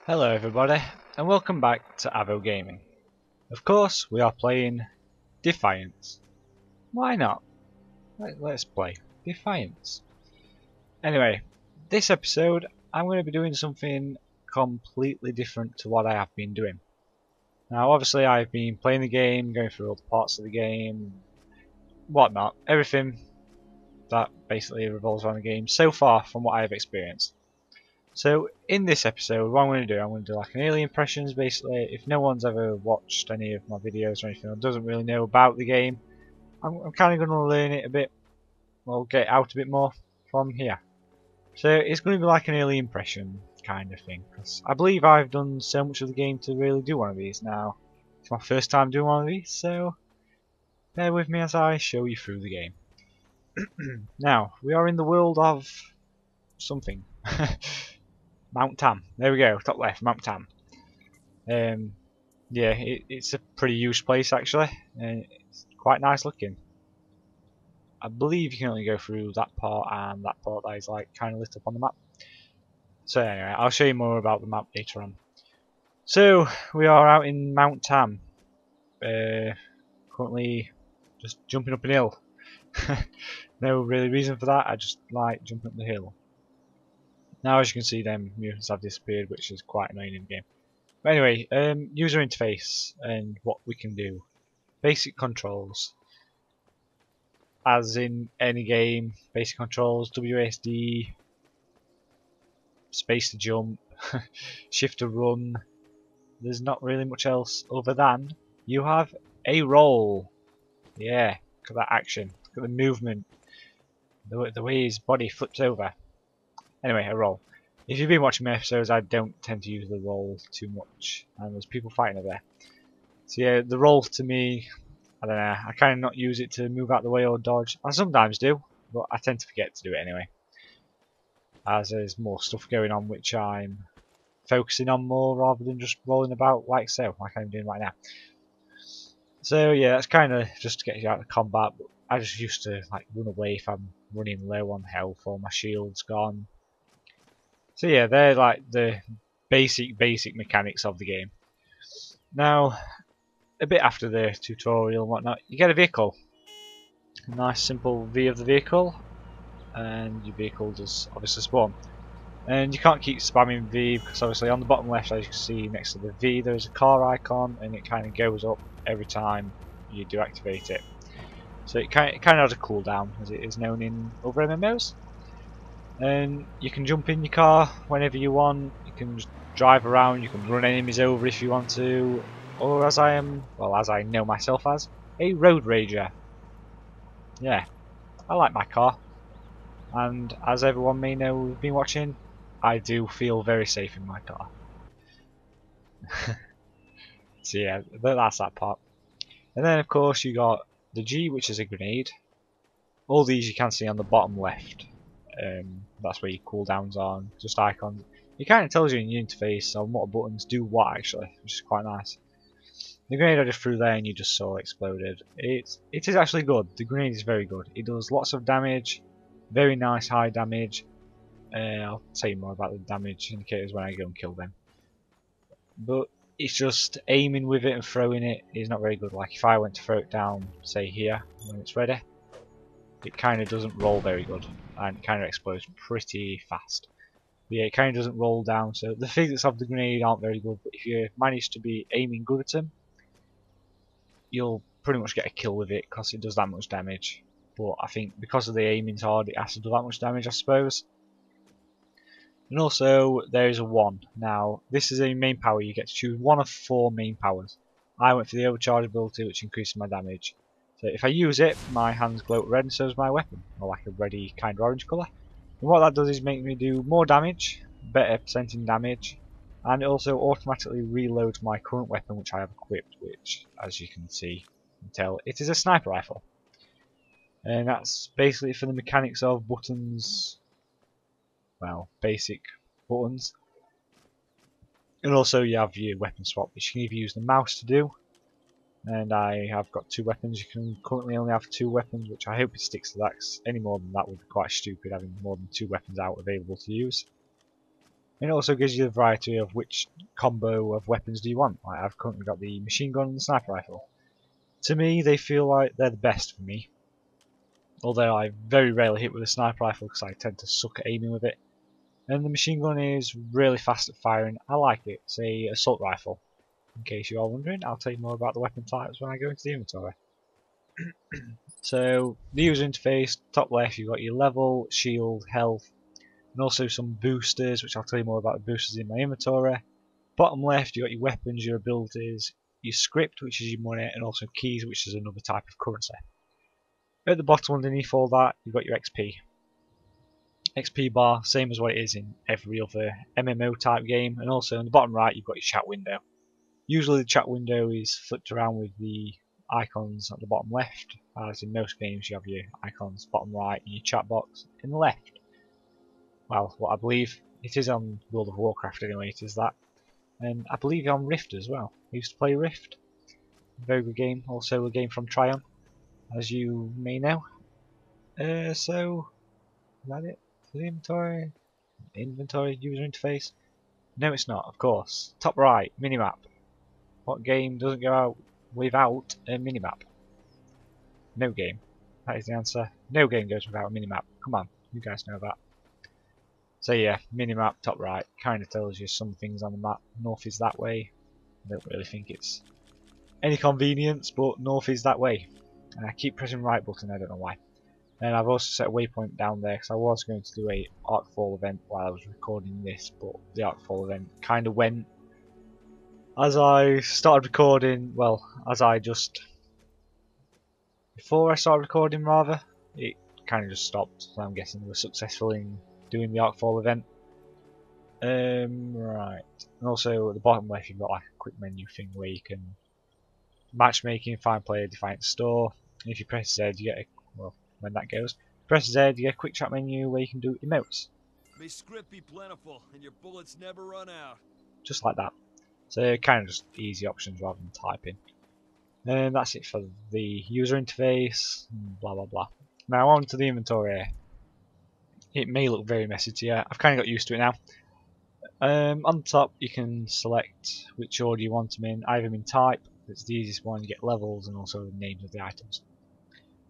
Hello everybody, and welcome back to Avo Gaming. Of course, we are playing Defiance. Why not? Let's play Defiance. Anyway, this episode I'm going to be doing something completely different to what I have been doing. Now obviously I've been playing the game, going through all the parts of the game, whatnot, everything that basically revolves around the game so far from what I have experienced. So in this episode, what I'm going to do like an early impressions basically. If no one's ever watched any of my videos or anything or doesn't really know about the game, I'm kind of going to learn it a bit, or get out a bit more from here. So it's going to be like an early impression kind of thing, because I believe I've done so much of the game to really do one of these now. It's my first time doing one of these, so bear with me as I show you through the game. Now, we are in the world of something. Mount Tam. There we go, top left, Mount Tam. Yeah, it's a pretty huge place actually, and it's quite nice looking. I believe you can only go through that part and that part that is like kind of lit up on the map. So anyway, I'll show you more about the map later on. So we are out in Mount Tam, currently just jumping up an hill. No really reason for that, I just like jumping up the hill. Now as you can see, them mutants have disappeared, which is quite annoying in the game. But anyway, user interface and what we can do. Basic controls. As in any game, basic controls, WASD, space to jump, shift to run. There's not really much else other than you have a roll. Yeah, look at that action, look at the movement, the way his body flips over. Anyway, a roll. If you've been watching my episodes, I don't tend to use the roll too much, and there's people fighting over there. So yeah, the roll to me, I don't know, I kind of not use it to move out the way or dodge. I sometimes do, but I tend to forget to do it anyway, as there's more stuff going on which I'm focusing on more rather than just rolling about like so, like I'm doing right now. So yeah, that's kind of just to get you out of combat, but I just used to like run away if I'm running low on health or my shield's gone. So yeah, they're like the basic mechanics of the game. Now, a bit after the tutorial and whatnot, you get a vehicle. A nice simple V of the vehicle, and your vehicle does obviously spawn. And you can't keep spamming V because obviously on the bottom left, as you can see next to the V, there's a car icon, and it kind of goes up every time you do activate it. So it kind of has a cooldown, as it is known in other MMOs. And you can jump in your car whenever you want. You can just drive around. You can run enemies over if you want to, or as I am, well, as I know myself as, a road rager. Yeah, I like my car, and as everyone may know who's been watching, I do feel very safe in my car. So yeah, that's that part. And then of course you got the G, which is a grenade. All these you can see on the bottom left. That's where your cooldowns are, just icons. It kind of tells you in your interface on what buttons do what actually, which is quite nice. The grenade I just threw there and you just saw exploded. It is actually good. The grenade is very good. It does lots of damage, very nice high damage. I'll tell you more about the damage indicators when I go and kill them. But it's just aiming with it and throwing it is not very good. Like if I went to throw it down, say here, when it's ready, it kind of doesn't roll very good and it kind of explodes pretty fast. But yeah, it kind of doesn't roll down, so the physics of the grenade aren't very good, but if you manage to be aiming good at them, you'll pretty much get a kill with it because it does that much damage. But I think because of the aiming's hard, it has to do that much damage, I suppose. And also there is a 1. Now this is a main power. You get to choose one of 4 main powers. I went for the overcharge ability, which increases my damage. So if I use it, my hands glow red and so does my weapon, or like a reddy kind of orange colour. And what that does is make me do more damage, better percenting damage, and it also automatically reloads my current weapon which I have equipped, which as you can see and tell, it is a sniper rifle. And that's basically for the mechanics of buttons, well, basic buttons. And also you have your weapon swap, which you can either use the mouse to do, and I have got 2 weapons. You can currently only have 2 weapons, which I hope it sticks to that, 'cause any more than that would be quite stupid, having more than 2 weapons out available to use. And it also gives you the variety of which combo of weapons do you want. Like I've currently got the machine gun and the sniper rifle. To me, they feel like they're the best for me. Although I very rarely hit with a sniper rifle because I tend to suck at aiming with it. And the machine gun is really fast at firing. I like it. It's a assault rifle. In case you are wondering, I'll tell you more about the weapon types when I go into the inventory. So, the user interface, top left you've got your level, shield, health, and also some boosters, which I'll tell you more about the boosters in my inventory. Bottom left you've got your weapons, your abilities, your script, which is your money, and also keys, which is another type of currency. At the bottom underneath all that, you've got your XP. XP bar, same as what it is in every other MMO type game, and also on the bottom right you've got your chat window. Usually the chat window is flipped around with the icons at the bottom left, as in most games you have your icons bottom right and your chat box in the left. Well, what I believe it is on World of Warcraft anyway, it is that. And I believe on Rift as well. I used to play Rift. Very good game, also a game from Triumph, as you may know. So, is that it? The inventory, user interface. No, it's not, of course. Top right, minimap. What game doesn't go out without a minimap? No game. That is the answer. No game goes without a minimap. Come on, you guys know that. So yeah, minimap top right kind of tells you some things on the map. North is that way. I don't really think it's any convenience, but north is that way. And I keep pressing right button, I don't know why. And I've also set a waypoint down there because I was going to do a Arcfall event while I was recording this, but the Arcfall event kind of went as I started recording. Well, before I started recording rather, it kind of just stopped. So I'm guessing we were successful in doing the Arcfall event. Right, and also at the bottom left you've got like a quick menu thing where you can matchmaking, find player, Defiance store. And if you press Z, you get a, well, when that goes, press Z, you get a quick chat menu where you can do emotes. May script be plentiful and your bullets never run out. Just like that. So kind of just easy options rather than typing. And that's it for the user interface. Blah blah blah. Now on to the inventory. It may look very messy to you. I've kind of got used to it now. On the top you can select which order you want them in. I have them in type. It's the easiest one. You get levels and also the names of the items.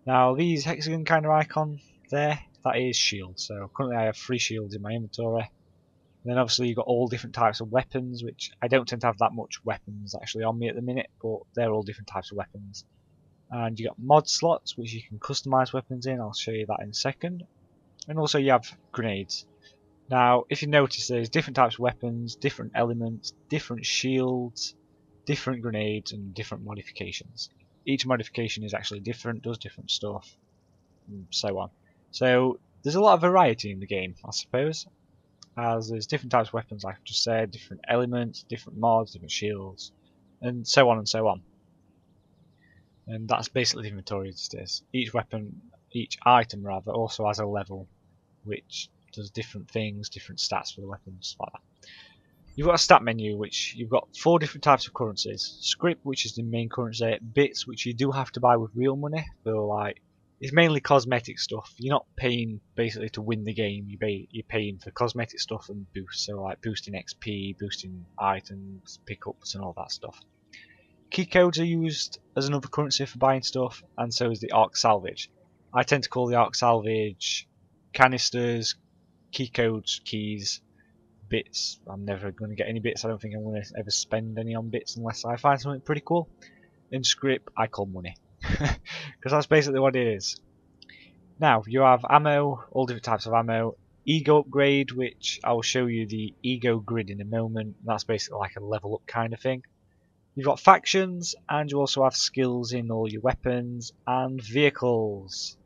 Now these hexagon kind of icon there, that is shield. So currently I have 3 shields in my inventory. And then obviously you've got all different types of weapons, which I don't tend to have that much weapons actually on me at the minute, but they're all different types of weapons. And you got mod slots, which you can customize weapons in. I'll show you that in a second. And also you have grenades. Now, if you notice, there's different types of weapons, different elements, different shields, different grenades, and different modifications. Each modification is actually different, does different stuff, and so on. So there's a lot of variety in the game, I suppose, as there's different types of weapons, like I've just said, different elements, different mods, different shields, and so on and so on. And that's basically the inventory as it is. Each weapon, each item rather, also has a level, which does different things, different stats for the weapons, like that. You've got a stat menu, which you've got 4 different types of currencies. Script, which is the main currency. Bits, which you do have to buy with real money. So like, it's mainly cosmetic stuff. You're not paying basically to win the game. You're paying for cosmetic stuff and boosts. So like boosting XP, boosting items, pickups, and all that stuff. Key codes are used as another currency for buying stuff, and so is the Arc Salvage. I tend to call the Arc Salvage canisters, key codes, keys, bits. I'm never going to get any bits. I don't think I'm going to ever spend any on bits unless I find something pretty cool. In script, I call money. Because that's basically what it is. Now, you have ammo, all different types of ammo. Ego upgrade, which I will show you the ego grid in a moment. That's basically like a level up kind of thing. You've got factions, and you also have skills in all your weapons and vehicles.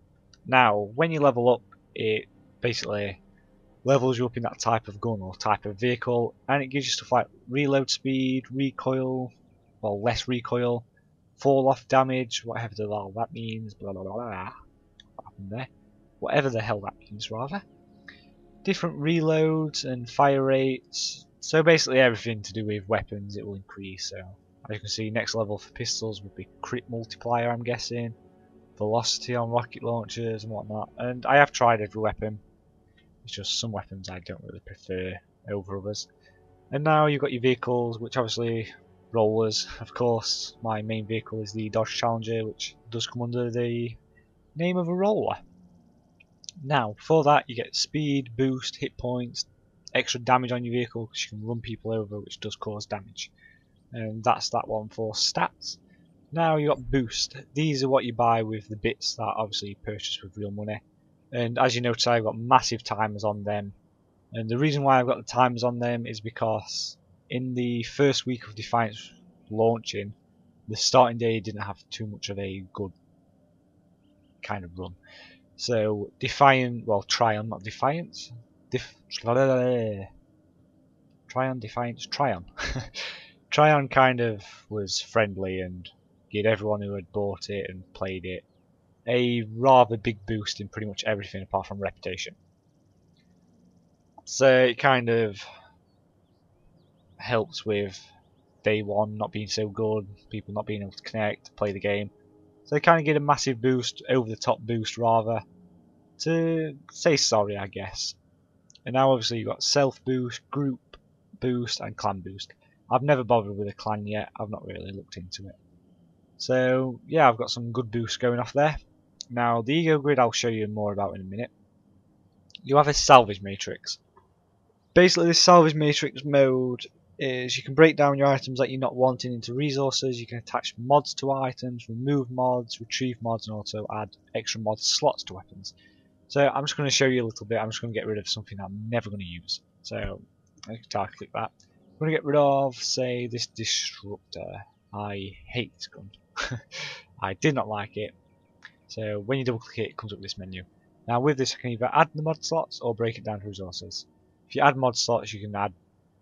Now, when you level up, it basically levels you up in that type of gun or type of vehicle, and it gives you stuff like reload speed, recoil, well, less recoil, fall off damage, whatever the hell that means, blah blah blah blah. What happened there? Whatever the hell that means, rather. Different reloads and fire rates. So basically everything to do with weapons, it will increase. So as you can see, next level for pistols would be crit multiplier, I'm guessing. Velocity on rocket launchers and whatnot. And I have tried every weapon. It's just some weapons I don't really prefer. over others. And now you've got your vehicles, which obviously rollers. Of course, my main vehicle is the Dodge Challenger, which does come under the name of a roller. Now, for that, you get speed, boost, hit points, extra damage on your vehicle because you can run people over, which does cause damage. And that's that one for stats. Now you got boost. These are what you buy with the bits that obviously you purchase with real money. And as you notice, I've got massive timers on them. And the reason why I've got the timers on them is because in the first week of Defiance launching, the starting day didn't have too much of a good kind of run. So Tryon, not Defiance. Tryon, Defiance, Tryon. Tryon kind of was friendly and gave everyone who had bought it and played it a rather big boost in pretty much everything apart from reputation. So it kind of helps with day one not being so good, people not being able to connect, play the game. So they kind of get a massive boost, over the top boost rather, to say sorry, I guess. And now obviously you've got self boost, group boost, and clan boost. I've never bothered with a clan yet, I've not really looked into it. So yeah, I've got some good boosts going off there. Now the ego grid I'll show you more about in a minute. You have a salvage matrix. Basically this salvage matrix mode is you can break down your items that you're not wanting into resources, you can attach mods to items, remove mods, retrieve mods, and also add extra mod slots to weapons. So I'm just going to show you a little bit. I'm just going to get rid of something I'm never going to use. So I can click that. I'm going to get rid of, say, this disruptor. I hate this gun. I did not like it. So when you double click it, it comes up with this menu. Now with this, I can either add the mod slots or break it down to resources. If you add mod slots, you can add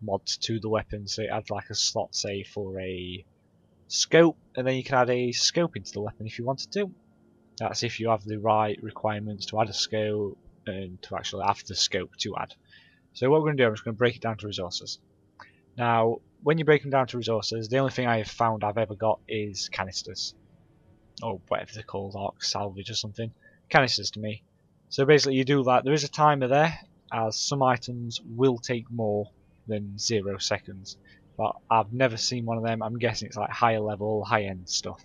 mods to the weapon. So it adds like a slot, say, for a scope, and then you can add a scope into the weapon if you wanted to. That's if you have the right requirements to add a scope and to actually have the scope to add. So what we're going to do, I'm just going to break it down to resources. Now, when you break them down to resources, the only thing I have found I've ever got is canisters. Or whatever they're called, arc salvage or something. Canisters to me. So basically you do that. There is a timer there, as some items will take more than 0 seconds. But I've never seen one of them. I'm guessing it's like higher level, high end stuff.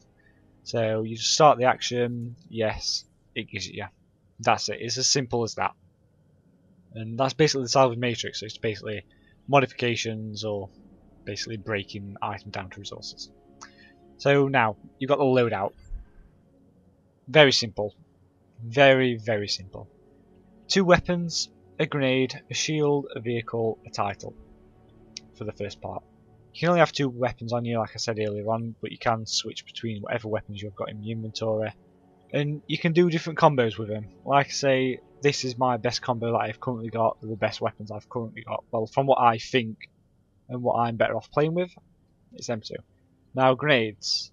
So you just start the action, yes, it gives it you. That's it, it's as simple as that. And that's basically the salvage matrix, so it's basically modifications or basically breaking items down to resources. So now, you've got the loadout. Very simple. Very, very simple. 2 weapons, a grenade, a shield, a vehicle, a title. For the first part. You can only have 2 weapons on you, like I said earlier on, but you can switch between whatever weapons you've got in your inventory. And you can do different combos with them. Like I say, this is my best combo that I've currently got, the best weapons I've currently got. Well, from what I think and what I'm better off playing with, it's them 2. Now, grenades.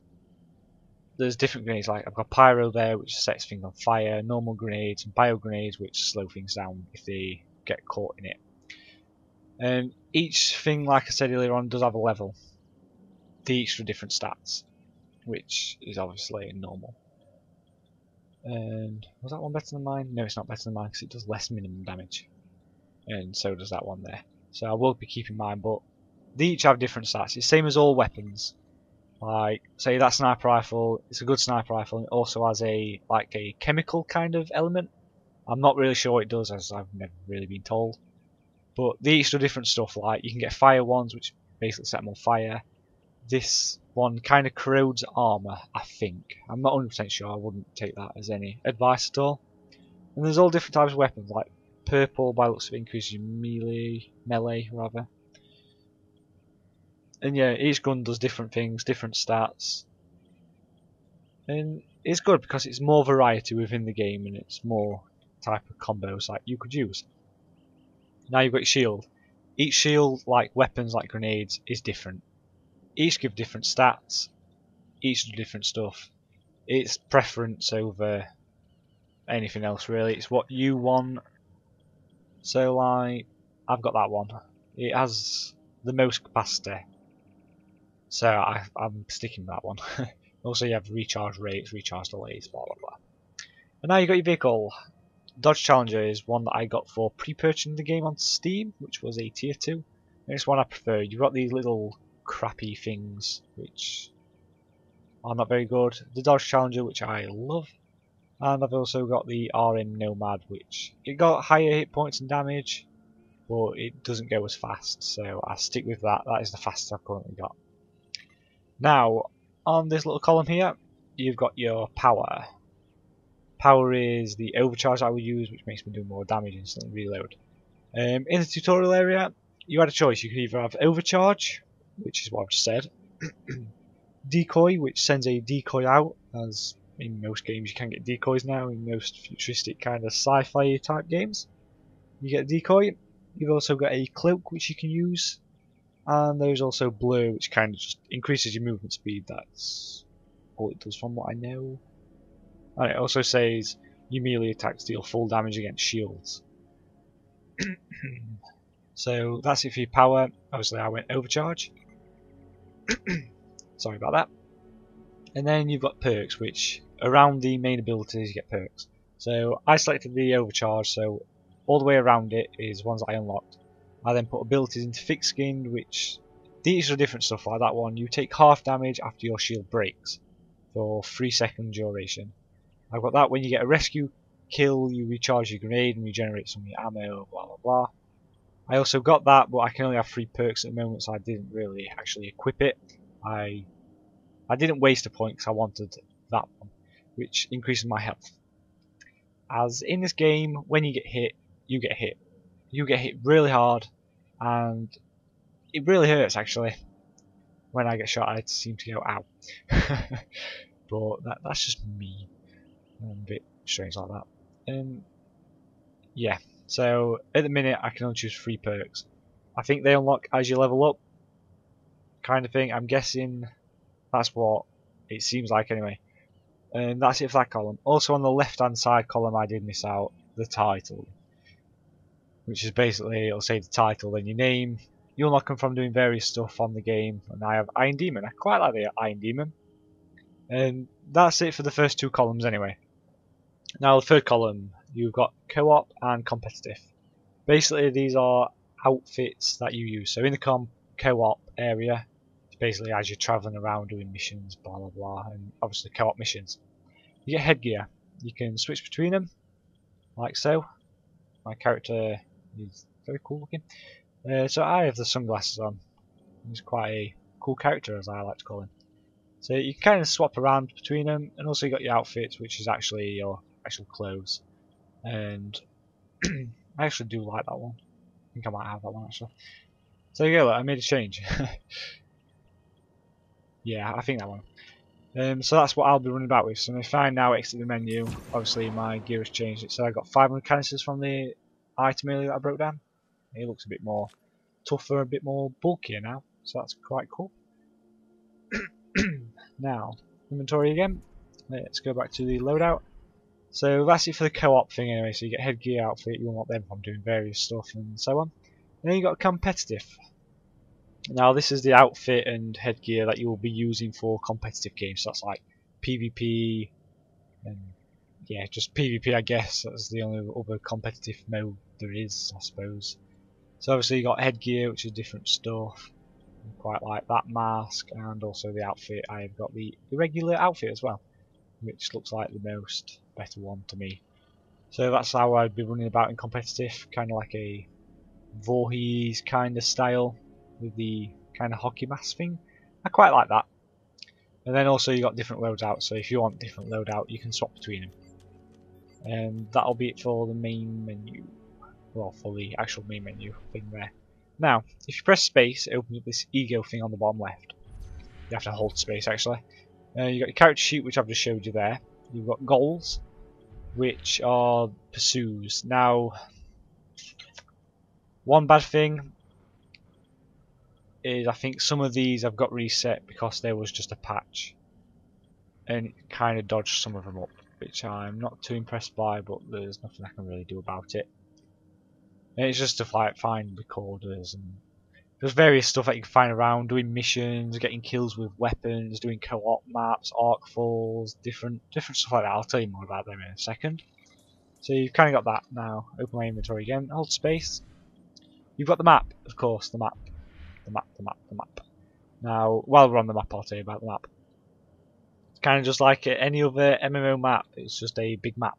There's different grenades, like I've got pyro there, which sets things on fire, normal grenades, and bio grenades, which slow things down if they get caught in it. And each thing, like I said earlier on, does have a level. They each do different stats, which is obviously normal. And was that one better than mine? No, it's not better than mine because it does less minimum damage. And so does that one there. So I will be keeping mine, but they each have different stats. It's the same as all weapons. Like, say that sniper rifle, it's a good sniper rifle, and it also has a chemical kind of element. I'm not really sure what it does, as I've never really been told. But they each do different stuff, like you can get fire ones, which basically set them on fire. This one kind of corrodes armour, I think. I'm not 100% sure, I wouldn't take that as any advice at all. And there's all different types of weapons, like purple, by looks of it, increases your melee rather. And yeah, each gun does different things, different stats. And it's good because it's more variety within the game and it's more type of combos like you could use. Now you've got your shield. Each shield, like weapons, like grenades, is different. Each give different stats. Each do different stuff. It's preference over anything else really. It's what you want. So like, I've got that one. It has the most capacity. So I'm sticking with that one. Also you have recharge rates, recharge delays, blah blah blah. And now you've got your vehicle. Dodge Challenger is one that I got for pre-purchasing the game on Steam, which was a tier 2. And it's one I prefer. You've got these little crappy things which are not very good. The Dodge Challenger, which I love. And I've also got the RM Nomad, which it got higher hit points and damage, but it doesn't go as fast, so I stick with that. That is the fastest I've currently got. Now, on this little column here, you've got your power. Power is the overcharge I would use, which makes me do more damage and instantly reload. In the tutorial area, you had a choice. You could either have overcharge, which is what I've just said, decoy, which sends a decoy out, as in most games you can get decoys now, in most futuristic kind of sci-fi type games. You get a decoy. You've also got a cloak which you can use, and there's also blur, which kind of just increases your movement speed. That's all it does from what I know. And it also says you melee attacks deal full damage against shields. So that's it for your power. Obviously I went overcharge. Sorry about that. And then you've got perks, which around the main abilities you get perks. So I selected the overcharge, so all the way around it is ones that I unlocked. I then put abilities into thick skinned, which these are different stuff like that one. You take half damage after your shield breaks for 3-second duration. I've got that when you get a rescue kill, you recharge your grenade and regenerate some of your ammo, blah blah blah. I also got that, but I can only have 3 perks at the moment, so I didn't really actually equip it. I didn't waste a point because I wanted that one, which increases my health. As in this game, when you get hit, you get hit. You get hit really hard, and it really hurts actually. When I get shot, I seem to go ow. But that's just me. I'm a bit strange like that. Yeah, so at the minute I can only choose 3 perks. I think they unlock as you level up, kind of thing. I'm guessing that's what it seems like anyway. And that's it for that column. Also on the left hand side column I did miss out the title, which is basically, it'll say the title, then your name. You unlock them from doing various stuff on the game, and I have Iron Demon. I quite like the Iron Demon. And that's it for the first 2 columns anyway. Now the third column, you've got co-op and competitive. Basically these are outfits that you use. So in the co-op area, it's basically as you're travelling around doing missions, blah blah blah, and obviously co-op missions. You get headgear. You can switch between them, like so. My character is very cool looking. So I have the sunglasses on. He's quite a cool character, as I like to call him. So you can kind of swap around between them, and also you got your outfits, which is actually your actual clothes. And I actually do like that one. I think I might have that one actually. So yeah, look, I made a change. Yeah, I think that one. So that's what I'll be running about with. So if I now exit the menu, obviously my gear has changed. So I got 500 canisters from the item earlier that I broke down. It looks a bit more tougher, a bit more bulkier now. So that's quite cool. Now, inventory again. Let's go back to the loadout. So that's it for the co-op thing anyway. So you get headgear, outfit, you unlock them from doing various stuff and so on. And then you got competitive. Now this is the outfit and headgear that you will be using for competitive games. So that's like PvP and yeah, just PvP I guess. That's the only other competitive mode there is, I suppose. So obviously you got headgear, which is different stuff. I quite like that mask, and also the outfit. I've got the irregular outfit as well, which looks like the most better one to me. So that's how I'd be running about in competitive, kind of like a Voorhees kind of style with the kind of hockey mask thing. I quite like that. And then also you got different loadouts, so if you want different loadout you can swap between them. And that'll be it for the main menu. Well, for the actual main menu thing there. Now, if you press space, it opens up this ego thing on the bottom left. You have to hold space actually. You've got your character sheet, which I've just showed you there. You've got goals, which are pursues. Now, one bad thing is I think some of these I've got reset because there was just a patch. And it kind of dodged some of them up, which I'm not too impressed by, but there's nothing I can really do about it. And it's just stuff like find recorders and there's various stuff that you can find around, doing missions, getting kills with weapons, doing co-op maps, arc falls, different stuff like that. I'll tell you more about them in a second. So you've kind of got that now. Open my inventory again, hold space. You've got the map, of course, the map. The map. Now, while we're on the map, I'll tell you about the map. It's kind of just like any other MMO map, it's just a big map.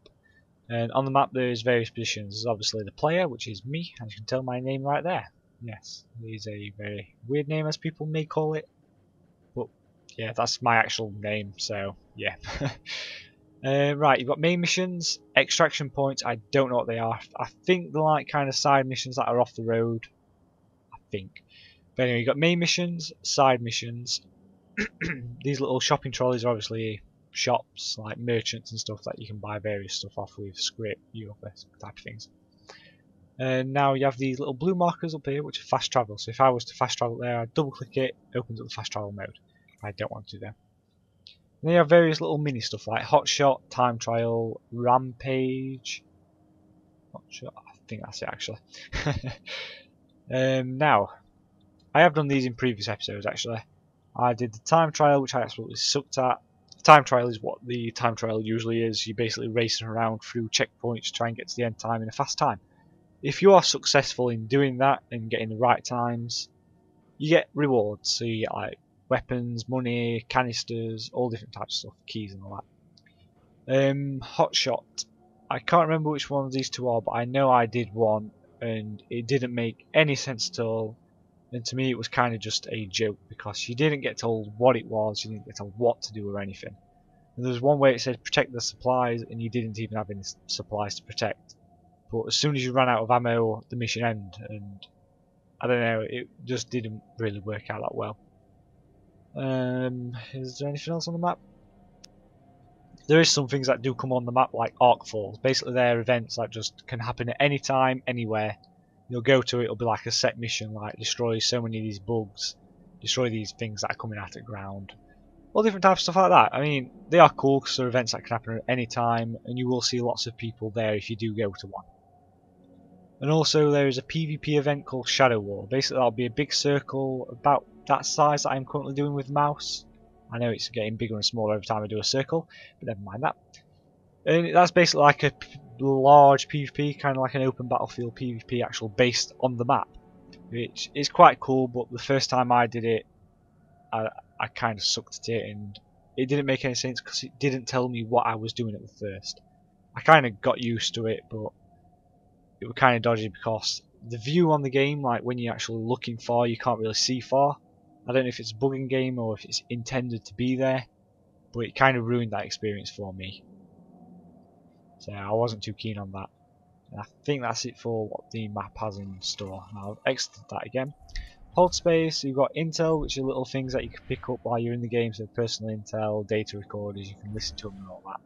And on the map there's various positions. There's obviously the player, which is me, as you can tell my name right there. Yes, it is a very weird name as people may call it. But yeah, that's my actual name, so yeah. Right, you've got main missions, extraction points, I don't know what they are. I think they're like kind of side missions that are off the road. I think. But anyway, you've got main missions, side missions. These little shopping trolleys are obviously shops, like merchants and stuff that you can buy various stuff off with, script, type of things. And now you have these little blue markers up here, which are fast travel. So if I was to fast travel there, I'd double click it, opens up the fast travel mode. I don't want to though. And then you have various little mini stuff like hotshot, time trial, rampage. Hotshot, I think that's it actually. Now, I have done these in previous episodes actually. I did the time trial, which I absolutely sucked at. The time trial is what the time trial usually is. You're basically racing around through checkpoints to try and get to the end time in a fast time. If you are successful in doing that and getting the right times, you get rewards. So you get like weapons, money, canisters, all different types of stuff, keys and all that. Hotshot. I can't remember which one of these two are, but I know I did one and it didn't make any sense at all. And to me it was kind of just a joke because you didn't get told what it was, you didn't get told what to do or anything. And there was one way it said protect the supplies and you didn't even have any supplies to protect. But as soon as you ran out of ammo, the mission ended, and I don't know, it just didn't really work out that well. Is there anything else on the map? There is some things that do come on the map like arc falls. Basically they're events that just can happen at any time, anywhere. You'll go to it, it'll be like a set mission, like destroy so many of these bugs, destroy these things that are coming out of the ground. All different types of stuff like that. I mean, they are cool because they're events that can happen at any time, and you will see lots of people there if you do go to one. And also there is a PvP event called Shadow War. Basically that'll be a big circle about that size that I'm currently doing with mouse. I know it's getting bigger and smaller every time I do a circle, but never mind that. And that's basically like a large PvP, kind of like an open battlefield PvP actual based on the map. Which is quite cool, but the first time I did it, I kind of sucked at it and it didn't make any sense because it didn't tell me what I was doing at the first. I kind of got used to it, but it was kind of dodgy because the view on the game, like when you're actually looking far, you can't really see far. I don't know if it's a bugging game or if it's intended to be there, but it kind of ruined that experience for me. So I wasn't too keen on that. And I think that's it for what the map has in store. I'll exit that again. Hold space, you've got intel, which are little things that you can pick up while you're in the game, so personal intel, data recorders, you can listen to them and all that.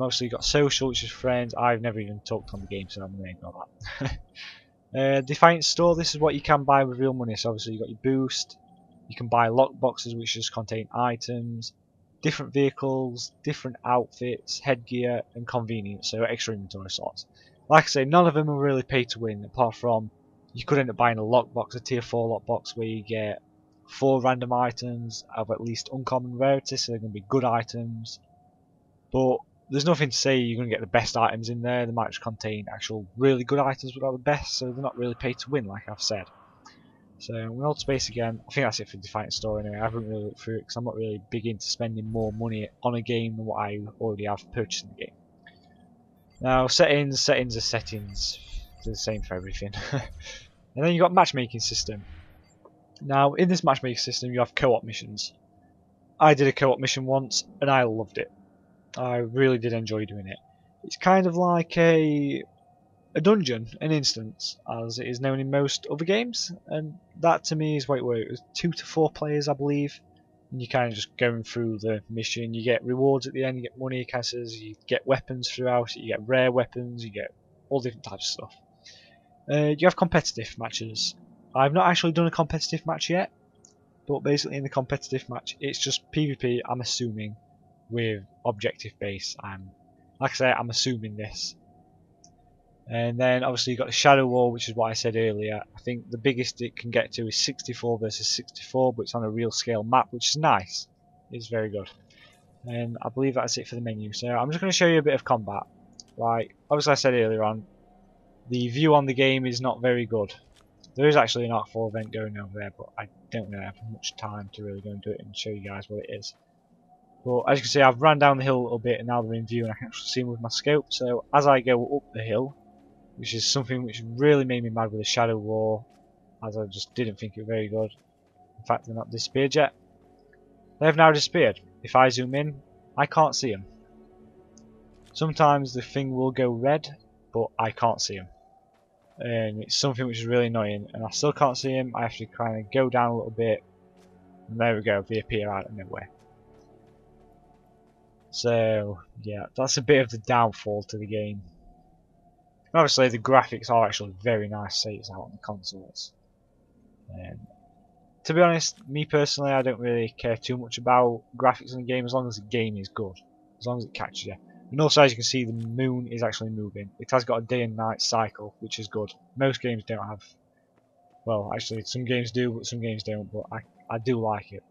Obviously you've got social, which is friends. I've never even talked on the game, so I'm going to ignore that. Defiance store, this is what you can buy with real money. So obviously you've got your boost, you can buy lock boxes which just contain items, different vehicles, different outfits, headgear and convenience, so extra inventory slots. Like I say, none of them are really pay to win, apart from you could end up buying a lockbox, a tier 4 lockbox where you get 4 random items of at least uncommon rarity, so they're going to be good items. But there's nothing to say you're going to get the best items in there. They might just contain actual really good items but not the best, so they're not really pay to win like I've said. So I'm going to hold space again. I think that's it for Defiance store anyway. I haven't really looked through it because I'm not really big into spending more money on a game than what I already have purchased in the game. Now settings are settings. They're the same for everything. And then you've got matchmaking system. Now in this matchmaking system you have co-op missions. I did a co-op mission once and I loved it. I really did enjoy doing it. It's kind of like a dungeon, an instance, as it is known in most other games, and that to me is what it was. It was 2 to 4 players, I believe, and you're kind of just going through the mission. You get rewards at the end, you get money cases, you get weapons throughout, you get rare weapons, you get all different types of stuff. You have competitive matches. I've not actually done a competitive match yet, but basically in the competitive match, it's just PvP, I'm assuming, with objective base. Like I say, I'm assuming this. And then obviously you've got the Shadow War, which is what I said earlier. I think the biggest it can get to is 64 versus 64, but it's on a real scale map, which is nice. It's very good. And I believe that's it for the menu. So I'm just going to show you a bit of combat. Like, obviously I said earlier on, the view on the game is not very good. There is actually an Arc 4 event going over there, but I don't really have much time to really go and do it and show you guys what it is. But as you can see, I've ran down the hill a little bit and now they're in view and I can actually see them with my scope. So as I go up the hill, which is something which really made me mad with the Shadow War, as I just didn't think it very good. In fact, they're not disappeared yet. They have now disappeared. If I zoom in, I can't see them. Sometimes the thing will go red, but I can't see them. And it's something which is really annoying, and I still can't see them. I have to kind of go down a little bit, and there we go, they appear out of nowhere. So yeah, that's a bit of the downfall to the game. And obviously the graphics are actually very nice, say it's out on the consoles. To be honest, me personally, I don't really care too much about graphics in the game as long as the game is good, as long as it catches you. And also, as you can see, the moon is actually moving. It has got a day and night cycle, which is good. Most games don't have. Well, actually, some games do, but some games don't. But I do like it.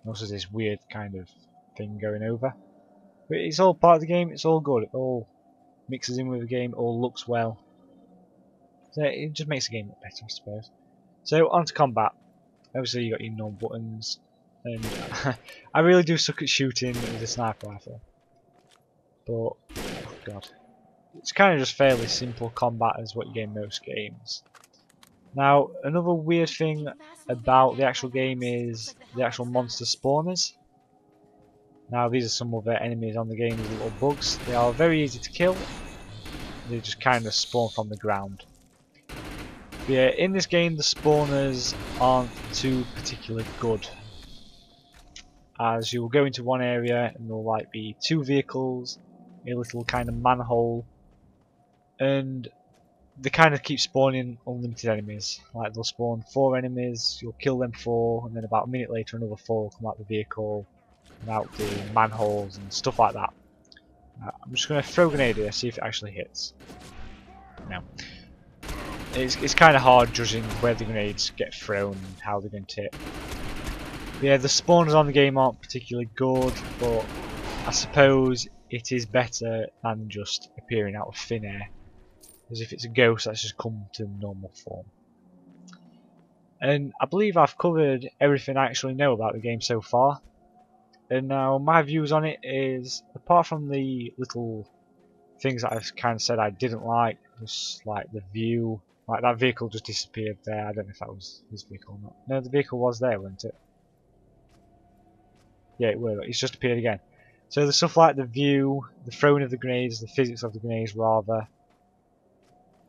And also, this weird kind of thing going over. But it's all part of the game. It's all good. It all mixes in with the game. It all looks well. So it just makes the game look better, I suppose. So on to combat. Obviously, you got your normal buttons, and I really do suck at shooting with a sniper rifle. But oh god, it's kind of just fairly simple combat as what you get in most games. Now, another weird thing about the actual game is the actual monster spawners. Now, these are some other enemies on the game, these little bugs. They are very easy to kill. They just kind of spawn from the ground. But yeah, in this game, the spawners aren't too particularly good. As you'll go into one area and there'll like be two vehicles, a little kind of manhole, and they kind of keep spawning unlimited enemies. Like they'll spawn 4 enemies, you'll kill them 4, and then about a minute later another 4 will come out the vehicle, and out the manholes and stuff like that. I'm just going to throw a grenade here, see if it actually hits. No. It's kind of hard judging where the grenades get thrown and how they're going to hit. Yeah, the spawners on the game aren't particularly good, but I suppose it is better than just appearing out of thin air. As if it's a ghost that's just come to normal form. And I believe I've covered everything I actually know about the game so far. And now my views on it is, apart from the little things that I've kind of said I didn't like, just like the view, like that vehicle just disappeared there. I don't know if that was his vehicle or not. No, the vehicle was there, wasn't it? Yeah, it was. It's just appeared again. So the stuff like the view, the throwing of the grenades, the physics of the grenades rather,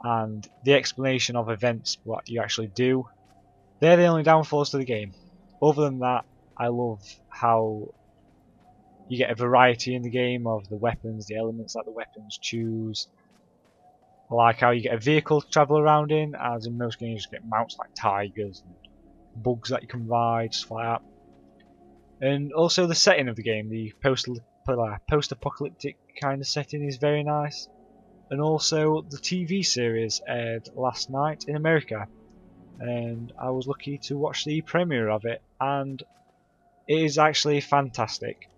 and the explanation of events, what you actually do, they're the only downfalls to the game. Other than that, I love how you get a variety in the game of the weapons, the elements that the weapons choose. I like how you get a vehicle to travel around in, as in most games you get mounts like tigers and bugs that you can ride, stuff like that. And also the setting of the game, the post-apocalyptic kind of setting is very nice. And also the TV series aired last night in America, and I was lucky to watch the premiere of it, and it is actually fantastic.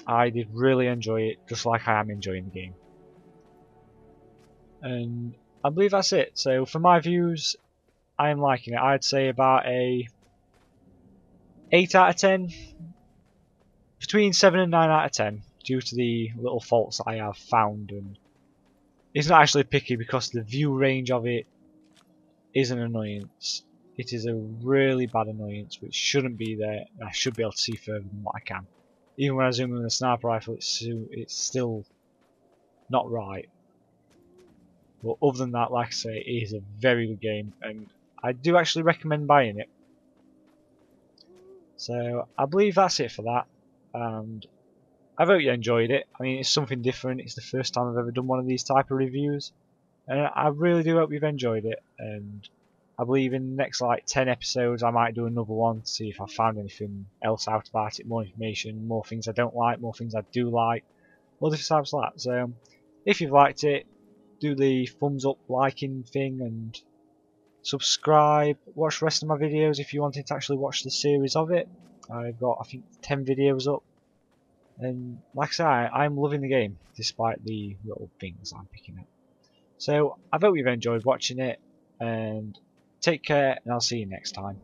I did really enjoy it, just like I am enjoying the game. And I believe that's it. So for my views, I am liking it. I'd say about a 8 out of 10, between 7 and 9 out of 10, due to the little faults that I have found. And it's not actually picky because the view range of it is an annoyance. It is a really bad annoyance which shouldn't be there. I should be able to see further than what I can. Even when I zoom in with a sniper rifle, it's still not right. But other than that, like I say, it is a very good game, and I do actually recommend buying it. So I believe that's it for that, and I hope you enjoyed it. I mean, it's something different. It's the first time I've ever done one of these type of reviews, and I really do hope you've enjoyed it. And I believe in the next like 10 episodes I might do another one to see if I found anything else out about it, more information, more things I don't like, more things I do like, all different types like that. So if you've liked it, do the thumbs up liking thing and subscribe, watch the rest of my videos if you wanted to actually watch the series of it. I've got I think 10 videos up, And like I say, I'm loving the game despite the little things I'm picking up. So I hope you've enjoyed watching it, and take care, and I'll see you next time.